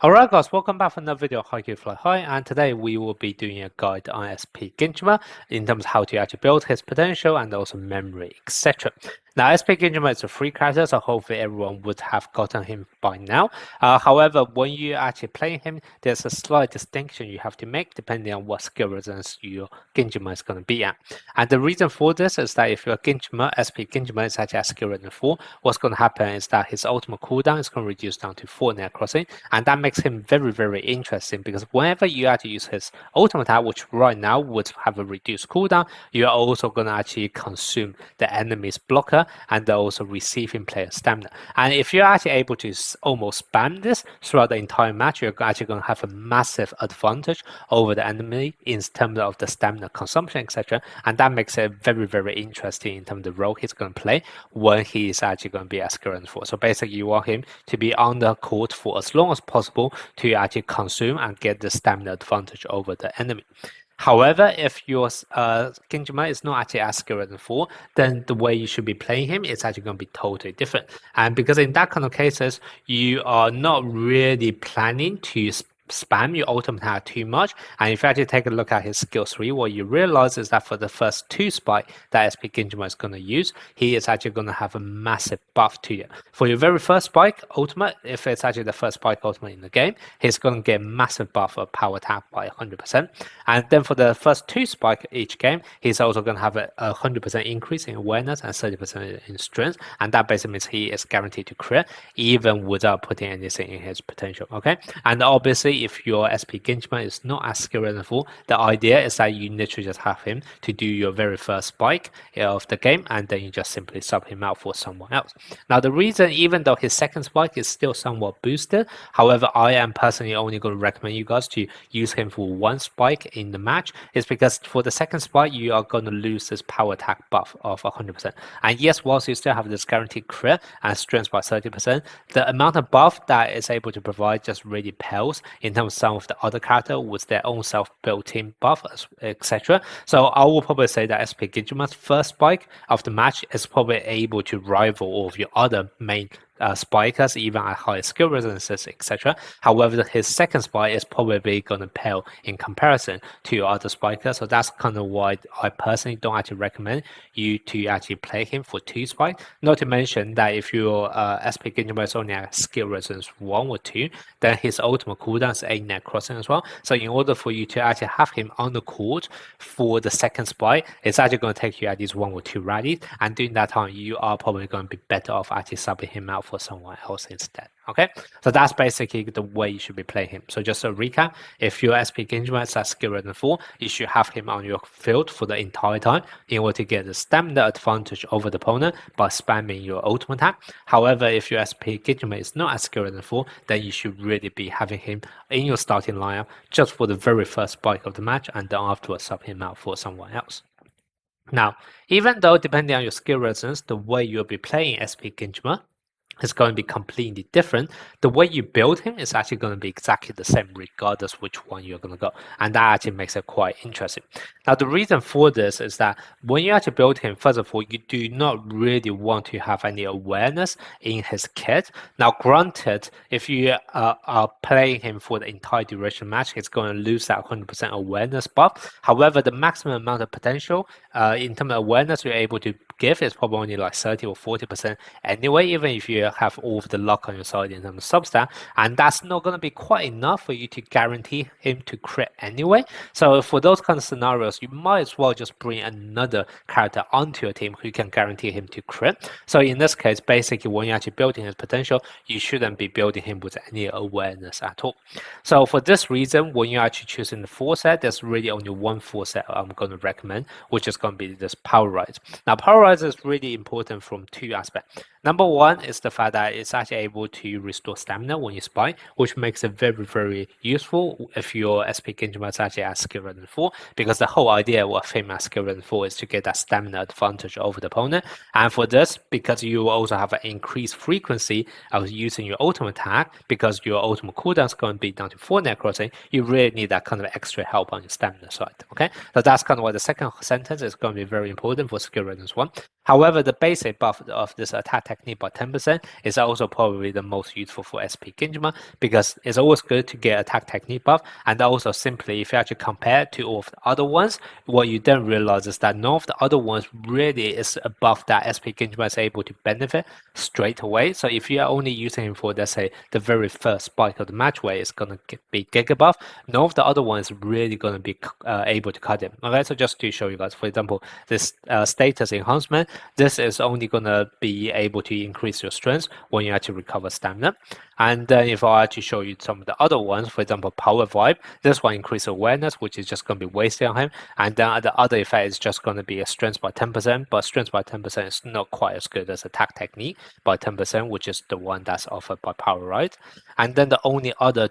Alright guys, welcome back for another video of HAIKYU Fly High, and today we will be doing a guide on SP Ginjima in terms of how to actually build his potential and also memory, etc. Now SP Ginjima is a free character, so hopefully everyone would have gotten him by now. However, when you actually play him, there's a slight distinction you have to make depending on what skill resonance your Ginjima is going to be at. And the reason for this is that if your Ginjima, SP Ginjima is actually at skill resonance 4, what's going to happen is that his ultimate cooldown is going to reduce down to 4 net crossing, and that makes him very interesting because whenever you actually use his ultimate attack, which right now would have a reduced cooldown, you are also going to actually consume the enemy's blocker and also receiving player stamina. And if you're actually able to almost spam this throughout the entire match, you're actually going to have a massive advantage over the enemy in terms of the stamina consumption, etc. And that makes it very interesting in terms of the role he's going to play when he is actually going to be escalating for. So basically, you want him to be on the court for as long as possible to actually consume and get the stamina advantage over the enemy. However, if your Ginjima is not actually as skilled as 4, then the way you should be playing him is actually going to be totally different. And because in that kind of cases, you are not really planning to spam your ultimate attack too much, and if you actually take a look at his skill 3, what you realize is that for the first 2 spike that SP Ginjima is going to use, he is actually going to have a massive buff to you. For your very first spike ultimate, if it's actually the first spike ultimate in the game, he's going to get a massive buff of power attack by 100%, and then for the first 2 spike each game, he's also going to have a 100% increase in awareness and 30% in strength, and that basically means he is guaranteed to crit even without putting anything in his potential. Okay, and obviously if your SP Ginjima is not as skilled as 4, the idea is that you literally just have him to do your very first spike of the game, and then you just simply sub him out for someone else. Now the reason, even though his second spike is still somewhat boosted, however, I am personally only going to recommend you guys to use him for 1 spike in the match, is because for the second spike you are going to lose this power attack buff of 100%. And yes, whilst you still have this guaranteed crit and strength by 30%, the amount of buff that is able to provide just really pales in terms of some of the other characters with their own self-built-in buff, etc. So I will probably say that SP Ginjima's first spike of the match is probably able to rival all of your other main spikers, even at higher skill resonances, etc. However, his second spike is probably going to pale in comparison to your other spikers. So that's kind of why I personally don't actually recommend you to actually play him for 2 spikes. Not to mention that if your SP Ginjima is only at skill resonance 1 or 2, then his ultimate cooldown is 8 net crossing as well. So in order for you to actually have him on the court for the second spike, it's actually going to take you at least 1 or 2 rallies, and during that time you are probably going to be better off actually subbing him out for someone else instead. Okay, so that's basically the way you should be playing him. So just a recap, if your SP Ginjima is at skill resonance 4, you should have him on your field for the entire time in order to get the stamina advantage over the opponent by spamming your ultimate attack. However, if your SP Ginjima is not at skill resonance 4, then you should really be having him in your starting lineup just for the very first spike of the match, and then afterwards sub him out for someone else. Now, even though depending on your skill resonance, the way you'll be playing SP Ginjima is going to be completely different, the way you build him is actually going to be exactly the same regardless which one you're going to go, and that actually makes it quite interesting. Now the reason for this is that when you actually build him, first of all, you do not really want to have any awareness in his kit. Now granted, if you are playing him for the entire duration match, he's going to lose that 100% awareness buff. However, the maximum amount of potential in terms of awareness you're able to give is probably only like 30 or 40% anyway, even if you have all of the luck on your side in terms of substat, and that's not going to be quite enough for you to guarantee him to crit anyway. So for those kind of scenarios, you might as well just bring another character onto your team who can guarantee him to crit. So in this case, basically when you're actually building his potential, you shouldn't be building him with any awareness at all. So for this reason, when you're actually choosing the 4 set, there's really only one 4 set I'm going to recommend, which is going to be this Power Rise. Now Power Rise is really important from 2 aspects. Number 1 is the fact that it's actually able to restore stamina when you spike, which makes it very useful if your SP Ginjima is actually at skill resonance 4, because the whole idea of him at skill resonance 4 is to get that stamina advantage over the opponent. And for this, because you also have an increased frequency of using your ultimate attack, because your ultimate cooldown is going to be down to 4 net crossing, you really need that kind of extra help on your stamina side. Okay, so that's kind of why the second sentence is going to be very important for skill resonance 1. However, the basic buff of this attack technique by 10% is also probably the most useful for SP Ginjima, because it's always good to get attack technique buff. And also simply, if you actually compare it to all of the other ones, what you then realize is that none of the other ones really is above that SP Ginjima is able to benefit straight away. So if you are only using him for, let's say, the very first spike of the match where it's going to be Giga buff, none of the other ones really going to be able to cut him. Okay, so just to show you guys, for example, this status enhancement, this is only going to be able to increase your strength when you actually recover stamina. And then if I actually show you some of the other ones, for example, Power Vibe, this one increase awareness, which is just going to be wasted on him. And then the other effect is just going to be a strength by 10%, but strength by 10% is not quite as good as attack technique by 10%, which is the one that's offered by Power Ride. And then the only other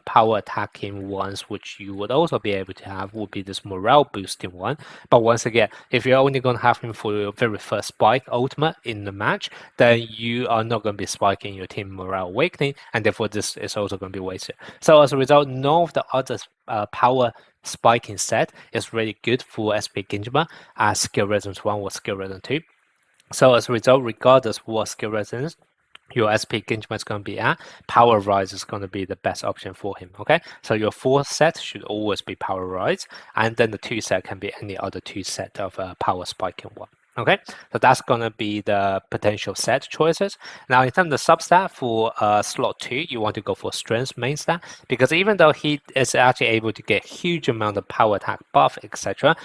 power attacking ones which you would also be able to have would be this morale boosting one. But once again, if you're only going to have him for your very first spike ultimate in the match, then you are not going to be spiking your team morale awakening, and therefore this is also going to be wasted. So as a result, none of the other power spiking set is really good for SP Ginjima as skill resonance 1 or skill resonance 2. So as a result, regardless what skill resonance your SP Ginjima is going to be at, Power Rise is going to be the best option for him. Okay, so your 4 set should always be Power Rise, and then the 2 set can be any other 2 set of power spiking one. Okay, so that's going to be the potential set choices. Now, in terms of substat for slot 2, you want to go for strength main stat, because even though he is actually able to get huge amount of power attack buff, etc.,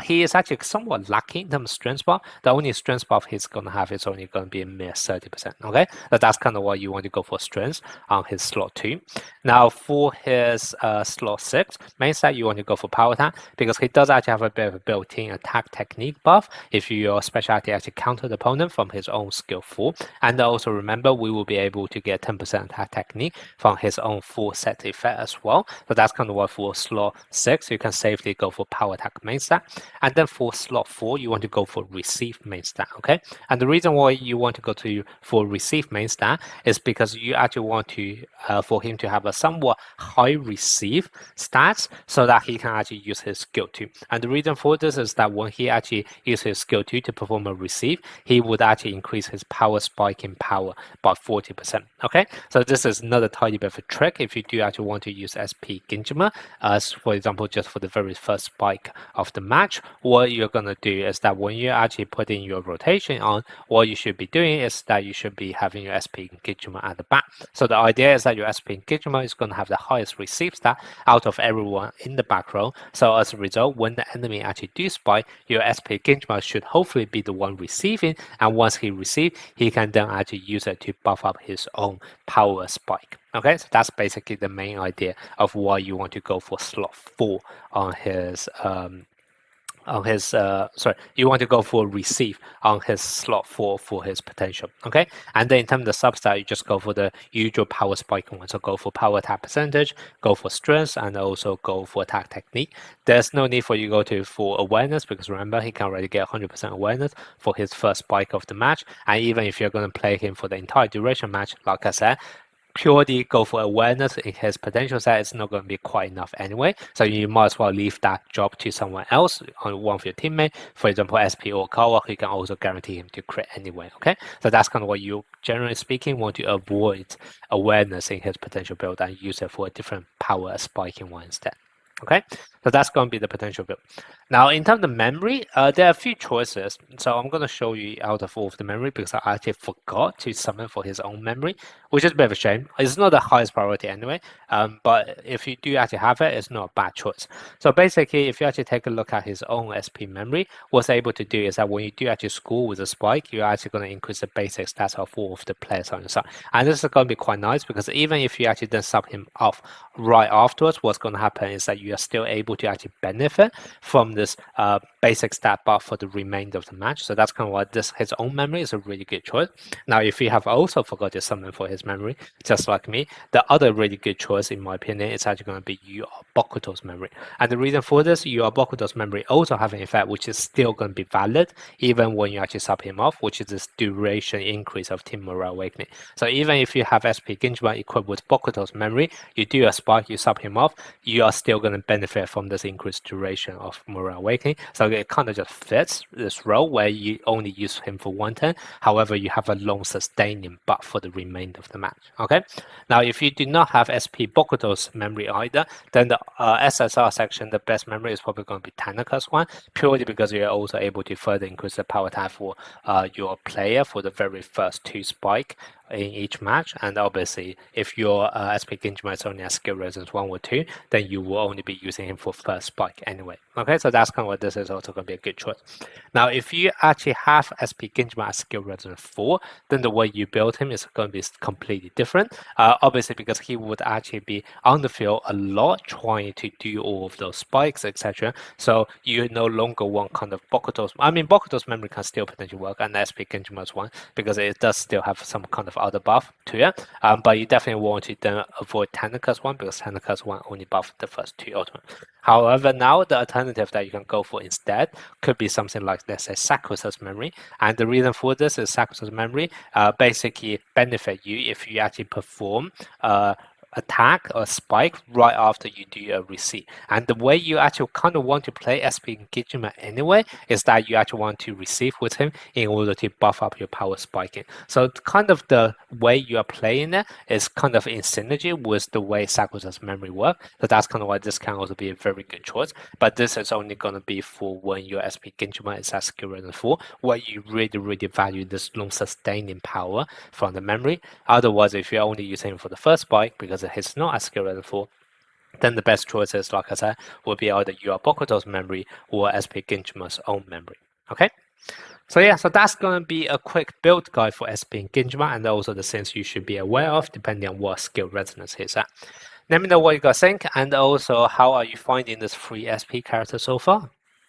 he is actually somewhat lacking in terms of strength buff. The only strength buff he's going to have is only going to be a mere 30%. Okay, so that's kind of why you want to go for strength on his slot 2. Now, for his slot 6 main stat, you want to go for power attack, because he does actually have a bit of a built-in attack technique buff if your specialty actually counter the opponent from his own skill 4. And also remember, we will be able to get 10% attack technique from his own 4 set effect as well. So that's kind of what for slot 6 you can safely go for power attack main stat. And then for slot 4 you want to go for receive main stat. Okay, and the reason why you want to go for receive main stat is because you actually want to for him to have a somewhat high receive stats so that he can actually use his skill 2. And the reason for this is that when he actually uses his skill 2 to perform a receive, he would actually increase his power spike in power by 40%. Okay, so this is another tiny bit of a trick if you do actually want to use SP Ginjima as, for example, just for the very first spike of the match. What you're going to do is that when you're actually putting your rotation on, what you should be doing is that you should be having your SP Ginjima at the back. So the idea is that your SP Ginjima is going to have the highest receive stat out of everyone in the back row. So as a result, when the enemy actually do spike, your SP Ginjima should hopefully be the one receiving, and once he receives, he can then actually use it to buff up his own power spike. Okay, so that's basically the main idea of why you want to go for slot 4 on his you want to go for receive on his slot 4 for his potential. Okay, and then in terms of the substat, you just go for the usual power spike one. So go for power attack percentage, go for strength, and also go for attack technique. There's no need for you to go for awareness, because remember, he can already get 100% awareness for his first spike of the match. And even if you're going to play him for the entire duration match, like I said, purely go for awareness in his potential set is not going to be quite enough anyway. So you might as well leave that job to someone else, on one of your teammates, for example, SP or Kawa, who can also guarantee him to crit anyway. Okay, so that's kind of what you, generally speaking, want to avoid awareness in his potential build and use it for a different power spiking one instead. Okay, so that's going to be the potential build. Now, in terms of memory, there are a few choices. So I'm going to show you out of all of the memory, because I actually forgot to summon for his own memory, which is a bit of a shame. It's not the highest priority anyway, but if you do actually have it, it's not a bad choice. So basically, if you actually take a look at his own SP memory, what's able to do is that when you do actually score with a spike, you're actually going to increase the basic stats of all of the players on your side. And this is going to be quite nice, because even if you actually then sub him off right afterwards, what's going to happen is that you are still able to actually benefit from this basic stat buff for the remainder of the match. So that's kind of why his own memory is a really good choice. Now, if you have also forgot to summon for his memory, just like me, the other really good choice, in my opinion, is actually going to be Yu Bokuto's memory. And the reason for this, Yu Bokuto's memory also have an effect which is still going to be valid even when you actually sub him off, which is this duration increase of team morale awakening. So even if you have SP Ginjima equipped with Bokuto's memory, you do a spike, you sub him off, you are still going to benefit from this increased duration of morale awakening. So because it kind of just fits this role where you only use him for one turn. However, you have a long sustaining buff for the remainder of the match. Okay. Now, if you do not have SP Bokuto's memory either, then the SSR section, the best memory is probably going to be Tanaka's one, purely because you're also able to further increase the power tag for your player for the very first 2 spike in each match. And obviously, if your SP Ginjima is only at skill resistance 1 or 2, then you will only be using him for first spike anyway. Okay, so that's kind of what this is also going to be a good choice. Now, if you actually have SP Ginjima at skill resistance 4, then the way you build him is going to be completely different. Obviously, because he would actually be on the field a lot trying to do all of those spikes, etc. So you no longer want kind of Bokuto's. I mean, Bokuto's memory can still potentially work, and SP Ginjima's one, because it does still have some kind of other buff to it. But you definitely want to then avoid Tanaka's one, because Tanaka's one only buffs the first 2 ultimate. However, now the alternative that you can go for instead could be something like, let's say, Sakusa's memory. And the reason for this is Sakusa's memory basically benefit you if you actually perform attack or spike right after you do a receive. And the way you actually kind of want to play SP Ginjima anyway is that you actually want to receive with him in order to buff up your power spiking. So kind of the way you are playing it is kind of in synergy with the way Sakusa's memory works. So that's kind of why this can also be a very good choice. But this is only going to be for when your SP Ginjima is at skill resistance 4, where you really value this long sustaining power from the memory. Otherwise, if you're only using him for the first spike, because it's not as skill resistance 4, then the best choices, like I said, will be either your Bokuto's memory or SP Ginjima's own memory. Okay? So yeah, so that's going to be a quick build guide for SP Ginjima, and also the things you should be aware of depending on what skill resonance he's at. Let me know what you guys think, and also how are you finding this free SP character so far?